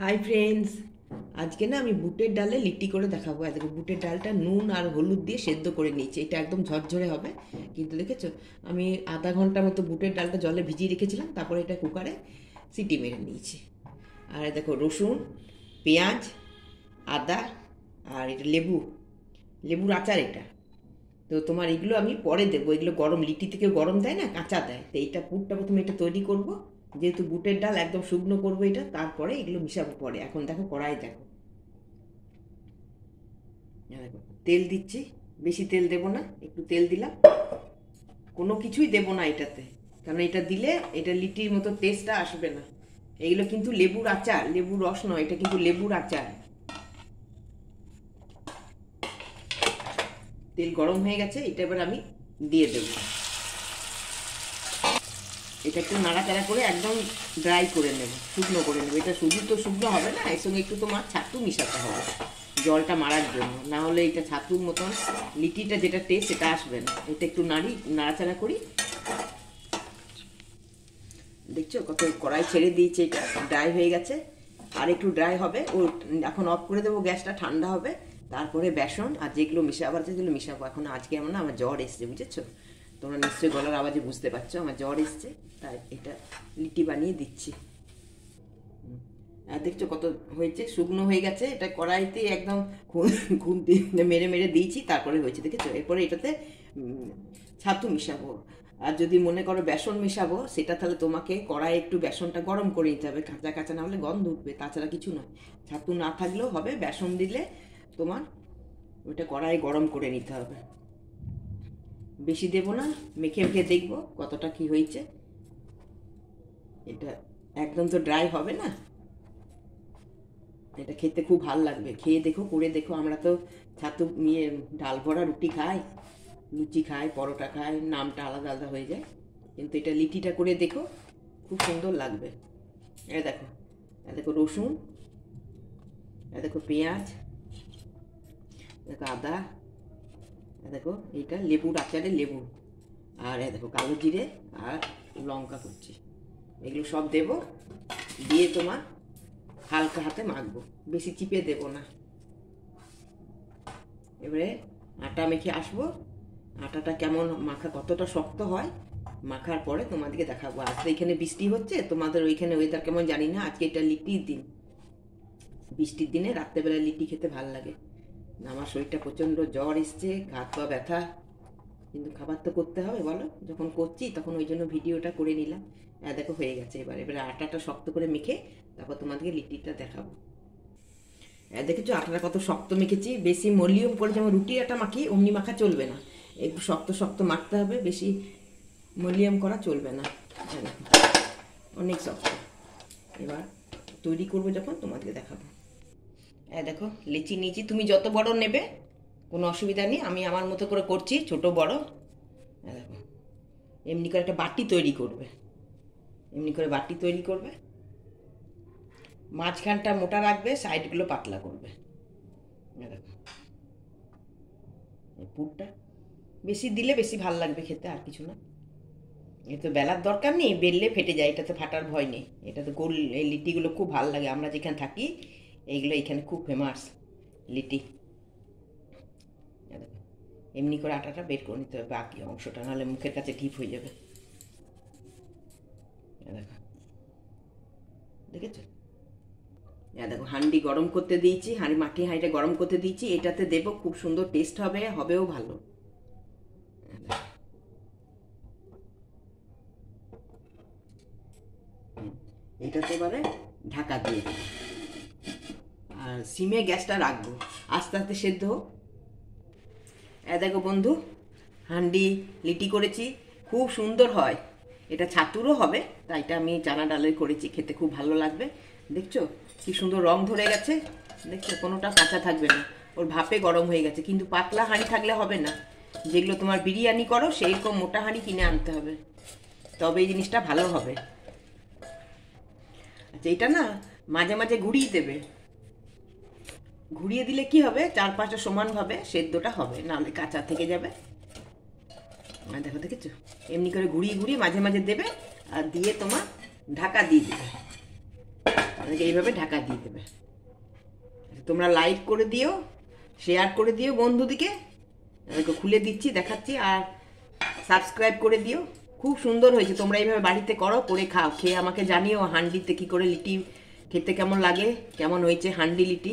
Hi friends, আজকে না আমি বুটের ডালে লিট্টি করে দেখাবো। দেখো, বুটের ডালটা নুন আর হলুদ দিয়ে সেদ্ধ করে নিয়েছি। এটা একদম ঝরঝরে হবে, কিন্তু দেখেছো আমি আধা ঘন্টা মতো বুটের ডালটা জলে ভিজিয়ে রেখেছিলাম, তারপরে এটা কুকারে সিটি মেরে নিয়েছি। আর দেখো, রসুন, পেঁয়াজ, আদা, আর এটা লেবুর আচার। এটা তো তোমার এগুলো আমি পরে দেবো। এগুলো গরম লিট্টি থেকে গরম দেয় না, কাঁচা দেয়। তো এইটা পুরটা প্রথমে এটা তৈরি করব, যেহেতু বুটের ডাল একদম শুকনো করবো এটা, তারপরে এগুলো মিশাবো পরে। এখন দেখো কড়াই দেখো, দেখো তেল দিচ্ছি। বেশি তেল দেবো না, একটু তেল দিলাম। কোনো কিছুই দেবো না এটাতে, কারণ এটা দিলে এটা লিট্টির মতো টেস্টটা আসবে না। এগুলো কিন্তু লেবুর আচার, লেবুর রস নয়, এটা কিন্তু লেবুর আচার। তেল গরম হয়ে গেছে, এটা এবার আমি দিয়ে দেবো। এটা একটু নাড়াচাড়া করে একদম ড্রাই করে নেব, শুকনো করে নেব। এটা শুধু তো শুকনো হবে না, এর সঙ্গে একটু তোমার ছাতু মিশাতে হবে জলটা মারার জন্য, না হলে এটা ছাতুর মতন লিটিটা যেটা টেস্ট সেটা আসবে না। এটা একটু নাড়াচাড়া করি। দেখছো কত কড়াই ছেড়ে দিয়েছে, এটা ড্রাই হয়ে গেছে। আর একটু ড্রাই হবে ও। এখন অফ করে দেবো, গ্যাসটা ঠান্ডা হবে। তারপরে বেসন আর যেগুলো মিশাবার যেগুলো মিশাবো। এখন আজকে আমার না আমার জ্বর এসছে, বুঝেছো? তোমরা নিশ্চয়ই গলার আওয়াজে বুঝতে পারছো আমার জ্বর এসছে, তাই এটা লিটি বানিয়ে দিচ্ছি। আর দেখছো কত হয়েছে, শুকনো হয়ে গেছে। এটা কড়াইতে একদম খুন্তি মেরে মেরে দিয়েছি, তারপরে হয়েছে। দেখেছো? এরপরে এটাতে ছাতু মিশাবো। আর যদি মনে করো বেসন মিশাবো, সেটা তাহলে তোমাকে কড়াই একটু বেসনটা গরম করে নিতে হবে, কাঁচা কাঁচা না হলে গন্ধ উঠবে। তাছাড়া কিছু নয়, ছাতু না থাকলেও হবে, বেসন দিলে তোমার ওইটা কড়াই গরম করে নিতে হবে। বেশি দেবো না, মেখে মেখে দেখবো কতটা কি হয়েছে। এটা একদম তো ড্রাই হবে না, এটা খেতে খুব ভাল লাগবে। খেয়ে দেখো, করে দেখো। আমরা তো ছাতু নিয়ে ডাল ভরা রুটি খাই, লুচি খাই, পরোটা খাই, নামটা আলাদা আলাদা হয়ে যায়। কিন্তু এটা লিটিটা করে দেখো, খুব সুন্দর লাগবে। এ দেখো, এ দেখো রসুন, এ দেখো পেঁয়াজ, দেখো আদা, এ দেখো এইটা লেবুর আচারে লেবু, আর এ দেখো কালো জিরে আর লঙ্কা করছি। এগুলো সব দেবো, দিয়ে তোমার হালকা হাতে মাখবো, বেশি চিপে দেবো না। এবারে আটা মেখে আসবো। আটাটা কেমন মাখা, কতটা শক্ত হয় মাখার পরে তোমাদেরকে দেখাবো। আজকে এখানে বৃষ্টি হচ্ছে, তোমাদের ওইখানে ওয়েদার কেমন জানি না। আজকে এটা লিট্টির দিন, বৃষ্টির দিনে রাত্রেবেলা লিট্টি খেতে ভাল লাগে। আমার শরীরটা প্রচণ্ড জ্বর এসছে, হাত পা ব্যথা, কিন্তু খাবার তো করতে হবে বলো। যখন করছি তখন ওই জন্য ভিডিওটা করে নিলাম। দেখো হয়ে গেছে। এবারে আটাটা শক্ত করে মেখে তারপর তোমাদেরকে লিট্টিটা দেখাবো। দেখেছো আটাটা কত শক্ত মেখেছি। বেশি মলিয়ম করে যেমন রুটি আটা মাখি অমনি মাখা চলবে না, একটু শক্ত শক্ত মাখতে হবে, বেশি মলিয়ম করা চলবে না। অনেক শক্ত। এবার তৈরি করবো যখন তোমাদেরকে দেখাবো। দেখো লিচি নিয়েছি, তুমি যত বড় নেবে কোনো অসুবিধা নেই, আমি আমার মতো করে করছি, ছোট বড়। দেখো এমনি করে একটা বাটি তৈরি করবে, এমনি করে বাটি তৈরি করবে। মাঝখানটা মোটা রাখবে, সাইডগুলো পাতলা করবে। দেখো এই পুরটা বেশি দিলে বেশি ভাল লাগবে খেতে, আর কিছু না। এ তো বেলার দরকার নেই, বেললে ফেটে যায়, এটাতে ফাটার ভয় নেই। এটা তো গোল, এই লিটিগুলো খুব ভাল লাগে। আমরা যেখানে থাকি এইগুলো এখানে খুব ফেমাস লিটি। এমনি করে আটাটা বের করে নিতে হবে, বাকি অংশটা, নাহলে মুখের কাছে ঢিপ হয়ে যাবে। দেখো, দেখেছো? দেখো হাঁড়ি গরম করতে দিয়েছি, মাটির হাঁড়িটা গরম করতে দিয়েছি। এটাতে দেবো, খুব সুন্দর টেস্ট হবে, হবেও ভালো। এটাতে এবারে ঢাকা দিয়ে দেবো, আর সিমে গ্যাসটা রাখবো, আস্তে আস্তে সেদ্ধ হোক। দেখো বন্ধু, হাঁড়ি লিটি করেছি, খুব সুন্দর হয়। এটা ছাতুরও হবে, তাই এটা আমি চানা ডালের করেছি, খেতে খুব ভালো লাগবে। দেখছো কি সুন্দর রং ধরে গেছে, দেখছো কোনোটা কাঁচা থাকবে না, ওর ভাপে গরম হয়ে গেছে। কিন্তু পাতলা হাঁড়ি থাকলে হবে না, যেগুলো তোমার বিরিয়ানি করো সেই রকম মোটা হাঁড়ি কিনে আনতে হবে, তবে এই জিনিসটা ভালো হবে। আচ্ছা, এটা না মাঝে মাঝে ঘুরিয়ে দেবে। ঘুরিয়ে দিলে কি হবে, চারপাশটা সমানভাবে সেদ্ধটা হবে, নাহলে কাঁচা থেকে যাবে। দেখো, দেখেছো? এমনি করে ঘুরিয়ে ঘুরিয়ে মাঝে মাঝে দেবে, আর দিয়ে তোমার ঢাকা দিয়ে দেবে। অনেকে এইভাবে ঢাকা দিয়ে দেবে। তোমরা লাইক করে দিও, শেয়ার করে দিও বন্ধুদিকে, আমাকে খুলে দিচ্ছি দেখাচ্ছি, আর সাবস্ক্রাইব করে দিও। খুব সুন্দর হয়েছে, তোমরা এইভাবে বাড়িতে করো, করে খাও, খেয়ে আমাকে জানিও হান্ডিতে কী করে লিটি খেতে কেমন লাগে, কেমন হয়েছে হান্ডি লিটি।